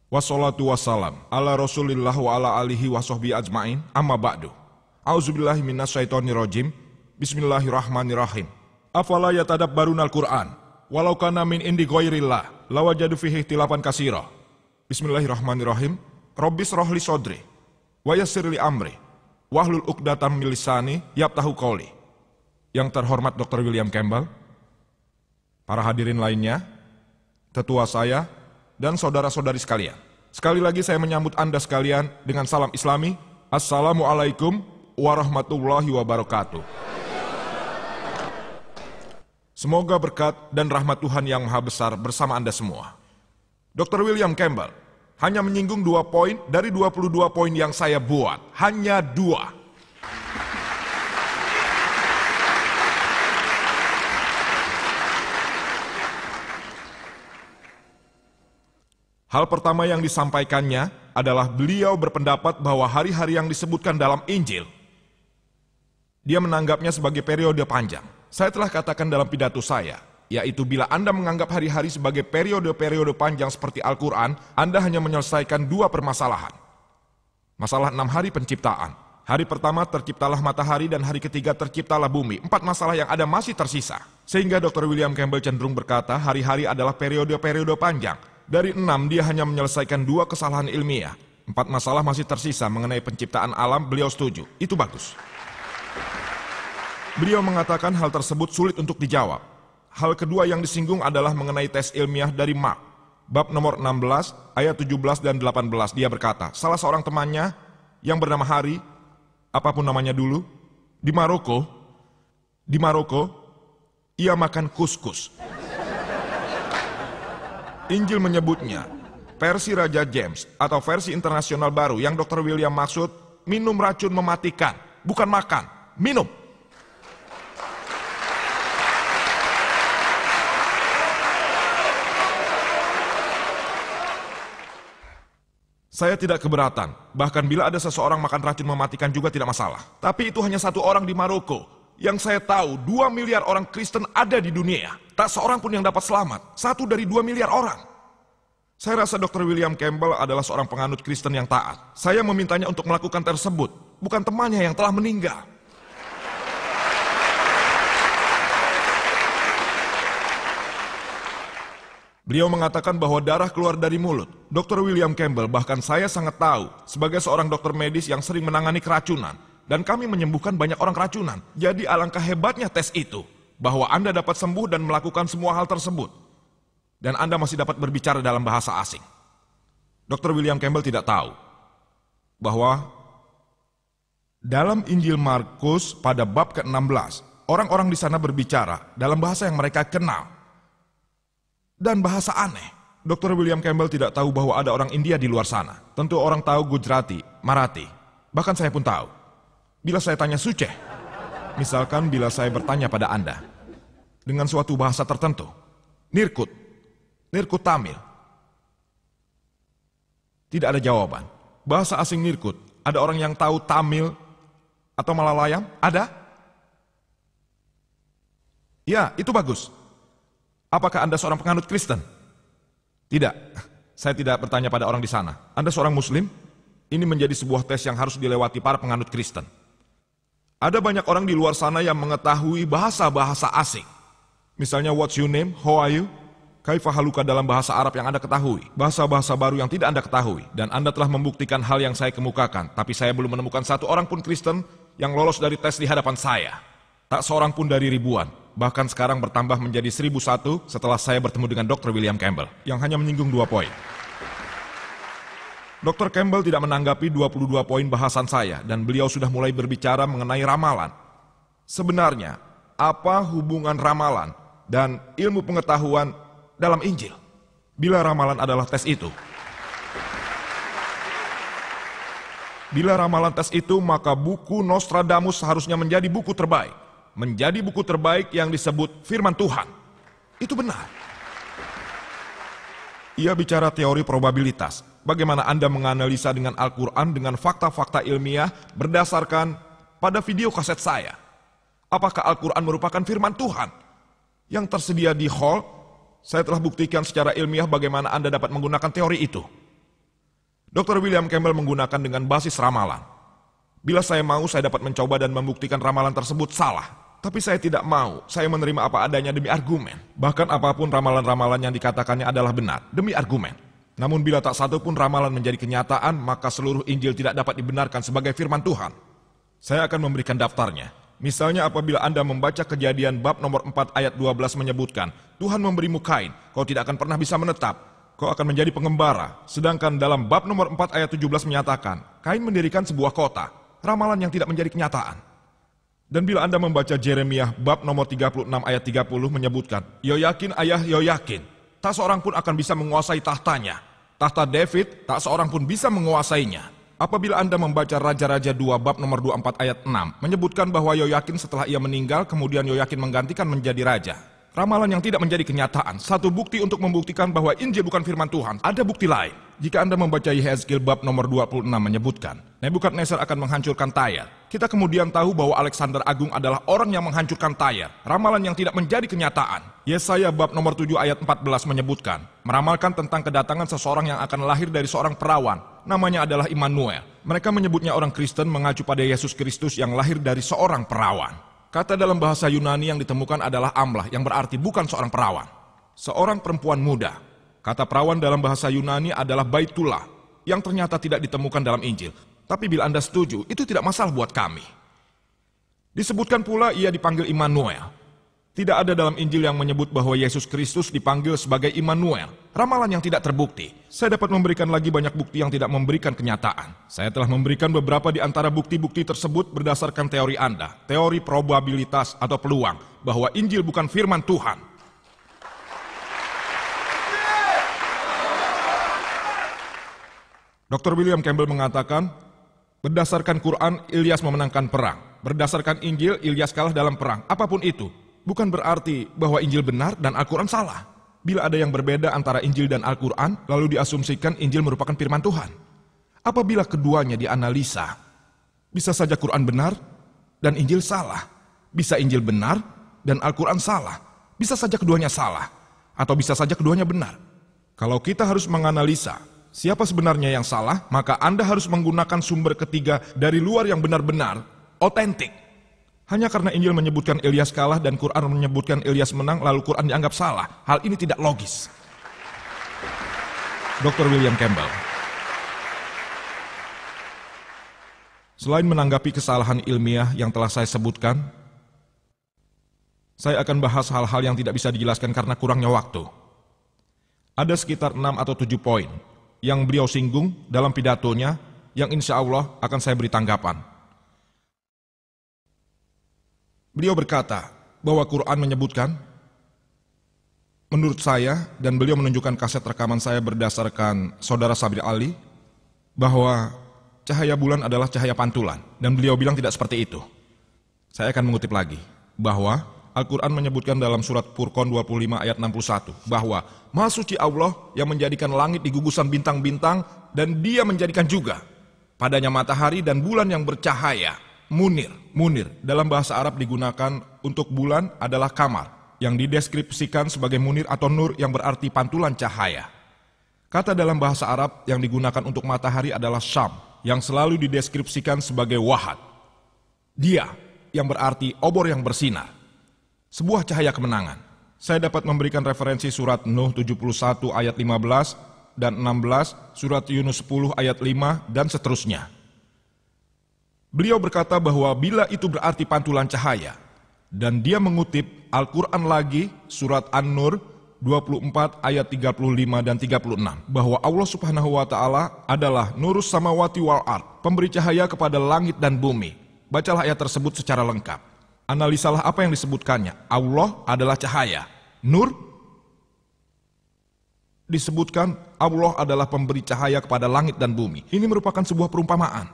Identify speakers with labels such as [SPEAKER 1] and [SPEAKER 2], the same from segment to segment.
[SPEAKER 1] Wassalatu wassalam ala rasulillah wa ala alihi wa sahbihi ajma'in amma ba'du. A'udzubillahi minasyaitonirrajim. Bismillahirrahmanirrahim. Afala yatadabbarunal Qur'an walau kana min indi ghairillah lawajadu fihi ikhtilafan katsira. Bismillahirrahmanirrahim. Rabbis rohli sodri wa yassir li amri wahlul 'uqdatam min lisani yafqahu qawli. Yang terhormat Dr. William Campbell, para hadirin lainnya, tetua saya, dan saudara-saudari sekalian. Sekali lagi saya menyambut Anda sekalian dengan salam Islami. Assalamualaikum warahmatullahi wabarakatuh. Semoga berkat dan rahmat Tuhan yang Maha Besar bersama Anda semua. Dr. William Campbell hanya menyinggung 2 poin dari 22 poin yang saya buat. Hanya 2. Hal pertama yang disampaikannya adalah beliau berpendapat bahwa hari-hari yang disebutkan dalam Injil, dia menanggapnya sebagai periode panjang. Saya telah katakan dalam pidato saya, yaitu bila Anda menganggap hari-hari sebagai periode-periode panjang seperti Al-Quran, Anda hanya menyelesaikan 2 permasalahan. Masalah 6 hari penciptaan. Hari pertama terciptalah matahari dan hari ketiga terciptalah bumi. 4 masalah yang ada masih tersisa. Sehingga Dr. William Campbell cenderung berkata hari-hari adalah periode-periode panjang. Dari 6 dia hanya menyelesaikan 2 kesalahan ilmiah. 4 masalah masih tersisa mengenai penciptaan alam, beliau setuju. Itu bagus. Beliau mengatakan hal tersebut sulit untuk dijawab. Hal kedua yang disinggung adalah mengenai tes ilmiah dari Mark. Bab nomor 16, ayat 17 dan 18. Dia berkata, salah seorang temannya yang bernama Hari, apapun namanya dulu, di Maroko, ia makan kuskus. Injil menyebutnya versi Raja James atau versi internasional baru yang Dr. William maksud minum racun mematikan, bukan makan, minum. Saya tidak keberatan, bahkan bila ada seseorang makan racun mematikan juga tidak masalah. Tapi itu hanya 1 orang di Maroko. Yang saya tahu 2 miliar orang Kristen ada di dunia. Tak seorang pun yang dapat selamat. 1 dari 2 miliar orang. Saya rasa Dr. William Campbell adalah seorang penganut Kristen yang taat. Saya memintanya untuk melakukan tersebut, bukan temannya yang telah meninggal. Beliau mengatakan bahwa darah keluar dari mulut. Dr. William Campbell, bahkan saya sangat tahu, sebagai seorang dokter medis yang sering menangani keracunan, dan kami menyembuhkan banyak orang keracunan. Jadi alangkah hebatnya tes itu, bahwa Anda dapat sembuh dan melakukan semua hal tersebut. Dan Anda masih dapat berbicara dalam bahasa asing. Dr. William Campbell tidak tahu bahwa dalam Injil Markus pada bab ke-16, orang-orang di sana berbicara dalam bahasa yang mereka kenal. Dan bahasa aneh. Dr. William Campbell tidak tahu bahwa ada orang India di luar sana. Tentu orang tahu Gujarati, Marathi. Bahkan saya pun tahu. Bila saya tanya Suceh, misalkan bila saya bertanya pada Anda dengan suatu bahasa tertentu, Nirkut Tamil, tidak ada jawaban. Bahasa asing Nirkut, ada orang yang tahu Tamil atau Malalayam? Ada? Ya, itu bagus. Apakah Anda seorang penganut Kristen? Tidak, saya tidak bertanya pada orang di sana. Anda seorang Muslim? Ini menjadi sebuah tes yang harus dilewati para penganut Kristen. Ada banyak orang di luar sana yang mengetahui bahasa-bahasa asing. Misalnya, what's your name? How are you? Kaifa haluka dalam bahasa Arab yang Anda ketahui. Bahasa-bahasa baru yang tidak Anda ketahui. Dan Anda telah membuktikan hal yang saya kemukakan. Tapi saya belum menemukan 1 orang pun Kristen yang lolos dari tes di hadapan saya. Tak seorang pun dari ribuan. Bahkan sekarang bertambah menjadi 1001 setelah saya bertemu dengan Dr. William Campbell. Yang hanya menyinggung 2 poin. Dr. Campbell tidak menanggapi 22 poin bahasan saya dan beliau sudah mulai berbicara mengenai ramalan. Sebenarnya, apa hubungan ramalan dan ilmu pengetahuan dalam Injil? Bila ramalan adalah tes itu. Bila ramalan tes itu, maka buku Nostradamus seharusnya menjadi buku terbaik. Menjadi buku terbaik yang disebut firman Tuhan. Itu benar. Ia bicara teori probabilitas. Bagaimana Anda menganalisa dengan Al-Quran dengan fakta-fakta ilmiah berdasarkan pada video kaset saya. Apakah Al-Quran merupakan firman Tuhan yang tersedia di hall? Saya telah buktikan secara ilmiah bagaimana Anda dapat menggunakan teori itu. Dr. William Campbell menggunakan dengan basis ramalan. Bila saya mau, saya dapat mencoba dan membuktikan ramalan tersebut salah. Tapi saya tidak mau, saya menerima apa adanya demi argumen. Bahkan apapun ramalan-ramalan yang dikatakannya adalah benar, demi argumen. Namun bila tak satu pun ramalan menjadi kenyataan, maka seluruh Injil tidak dapat dibenarkan sebagai firman Tuhan. Saya akan memberikan daftarnya. Misalnya apabila Anda membaca Kejadian bab nomor 4 ayat 12 menyebutkan, Tuhan memberimu Kain, kau tidak akan pernah bisa menetap, kau akan menjadi pengembara. Sedangkan dalam bab nomor 4 ayat 17 menyatakan, Kain mendirikan sebuah kota, ramalan yang tidak menjadi kenyataan. Dan bila Anda membaca Yeremia bab nomor 36 ayat 30 menyebutkan, Yoyakin ayah Yoyakin, tak seorang pun akan bisa menguasai tahtanya. Tahta David, tak seorang pun bisa menguasainya. Apabila Anda membaca Raja-Raja 2 bab nomor 24 ayat 6, menyebutkan bahwa Yoyakin setelah ia meninggal, kemudian Yoyakin menggantikan menjadi raja. Ramalan yang tidak menjadi kenyataan, satu bukti untuk membuktikan bahwa Injil bukan firman Tuhan, ada bukti lain. Jika Anda membaca Yehezkiel bab nomor 26 menyebutkan, Nebukadnezar akan menghancurkan Tyre. Kita kemudian tahu bahwa Alexander Agung adalah orang yang menghancurkan Tyre, ramalan yang tidak menjadi kenyataan. Yesaya bab nomor 7 ayat 14 menyebutkan, meramalkan tentang kedatangan seseorang yang akan lahir dari seorang perawan, namanya adalah Immanuel. Mereka menyebutnya orang Kristen mengacu pada Yesus Kristus yang lahir dari seorang perawan. Kata dalam bahasa Yunani yang ditemukan adalah amlah, yang berarti bukan seorang perawan. Seorang perempuan muda. Kata perawan dalam bahasa Yunani adalah baitullah, yang ternyata tidak ditemukan dalam Injil. Tapi bila Anda setuju, itu tidak masalah buat kami. Disebutkan pula ia dipanggil Immanuel. Tidak ada dalam Injil yang menyebut bahwa Yesus Kristus dipanggil sebagai Immanuel. Ramalan yang tidak terbukti. Saya dapat memberikan lagi banyak bukti yang tidak memberikan kenyataan. Saya telah memberikan beberapa di antara bukti-bukti tersebut berdasarkan teori Anda, teori probabilitas atau peluang, bahwa Injil bukan firman Tuhan. Dr. William Campbell mengatakan, berdasarkan Quran, Ilyas memenangkan perang. Berdasarkan Injil, Ilyas kalah dalam perang. Apapun itu, bukan berarti bahwa Injil benar dan Al-Quran salah. Bila ada yang berbeda antara Injil dan Al-Quran, lalu diasumsikan Injil merupakan firman Tuhan. Apabila keduanya dianalisa, bisa saja Quran benar dan Injil salah. Bisa Injil benar dan Al-Quran salah. Bisa saja keduanya salah. Atau bisa saja keduanya benar. Kalau kita harus menganalisa siapa sebenarnya yang salah, maka Anda harus menggunakan sumber ketiga dari luar yang benar-benar otentik. Hanya karena Injil menyebutkan Ilyas kalah dan Quran menyebutkan Ilyas menang, lalu Quran dianggap salah. Hal ini tidak logis. Dr. William Campbell. Selain menanggapi kesalahan ilmiah yang telah saya sebutkan, saya akan bahas hal-hal yang tidak bisa dijelaskan karena kurangnya waktu. Ada sekitar 6 atau 7 poin yang beliau singgung dalam pidatonya yang insya Allah akan saya beri tanggapan. Beliau berkata bahwa Quran menyebutkan, menurut saya, dan beliau menunjukkan kaset rekaman saya berdasarkan saudara Sabri Ali, bahwa cahaya bulan adalah cahaya pantulan, dan beliau bilang tidak seperti itu. Saya akan mengutip lagi, bahwa Al-Quran menyebutkan dalam surat Furqan 25 ayat 61, bahwa Maha Suci Allah yang menjadikan langit di gugusan bintang-bintang, dan dia menjadikan juga padanya matahari dan bulan yang bercahaya. Munir dalam bahasa Arab digunakan untuk bulan adalah kamar, yang dideskripsikan sebagai munir atau nur yang berarti pantulan cahaya. Kata dalam bahasa Arab yang digunakan untuk matahari adalah syam, yang selalu dideskripsikan sebagai wahad. Dia, yang berarti obor yang bersinar. Sebuah cahaya kemenangan. Saya dapat memberikan referensi surat Nuh 71 ayat 15 dan 16, surat Yunus 10 ayat 5, dan seterusnya. Beliau berkata bahwa bila itu berarti pantulan cahaya, dan dia mengutip Al-Quran lagi, surat An-Nur 24 ayat 35 dan 36, bahwa Allah Subhanahu wa Ta'ala adalah Nurus Samawati wal Ard, pemberi cahaya kepada langit dan bumi. Bacalah ayat tersebut secara lengkap. Analisalah apa yang disebutkannya. Allah adalah cahaya. Nur disebutkan Allah adalah pemberi cahaya kepada langit dan bumi. Ini merupakan sebuah perumpamaan.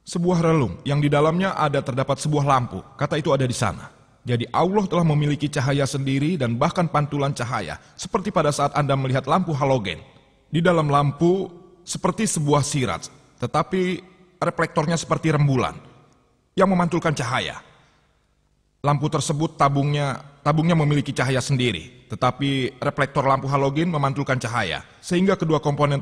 [SPEAKER 1] Sebuah relung yang di dalamnya terdapat sebuah lampu. Kata itu ada di sana. Jadi Allah telah memiliki cahaya sendiri dan bahkan pantulan cahaya. Seperti pada saat Anda melihat lampu halogen. Di dalam lampu seperti sebuah sirat, tetapi reflektornya seperti rembulan yang memantulkan cahaya. Lampu tersebut tabungnya memiliki cahaya sendiri, tetapi reflektor lampu halogen memantulkan cahaya. Sehingga kedua komponen